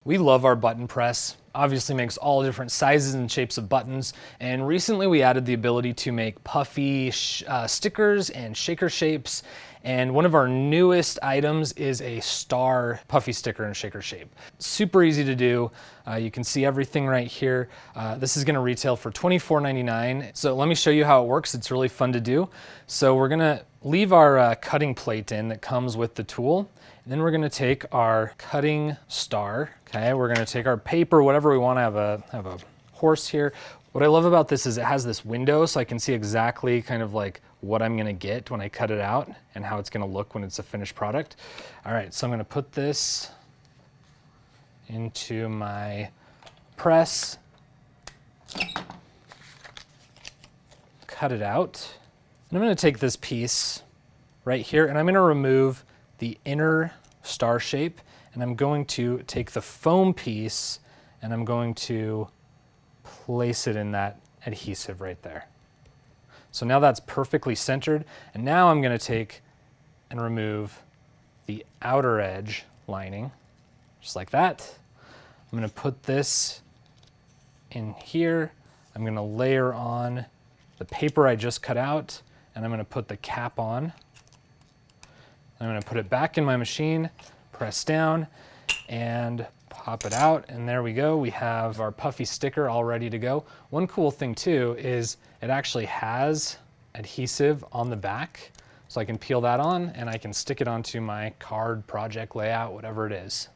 We love our button press. Obviously makes all different sizes and shapes of buttons, and recently we added the ability to make puffy stickers and shaker shapes, and one of our newest items is a star puffy sticker and shaker shape. Super easy to do. You can see everything right here. This is gonna retail for $24.99. So let me show you how it works. It's really fun to do. So we're gonna leave our cutting plate in that comes with the tool. And then we're gonna take our cutting star, okay? We're gonna take our paper, whatever we wanna have a horse here. What I love about this is it has this window so I can see exactly kind of like what I'm gonna get when I cut it out and how it's gonna look when it's a finished product. All right, so I'm gonna put this into my press, cut it out. And I'm gonna take this piece right here and I'm gonna remove the inner star shape, and I'm going to take the foam piece and I'm going to place it in that adhesive right there. So now that's perfectly centered, and now I'm going to take and remove the outer edge lining, just like that. I'm going to put this in here. I'm going to layer on the paper I just cut out, and I'm going to put the cap on. I'm going to put it back in my machine, press down, and pop it out, and there we go. We have our puffy sticker all ready to go. One cool thing too is it actually has adhesive on the back, so I can peel that on and I can stick it onto my card, project, layout, whatever it is.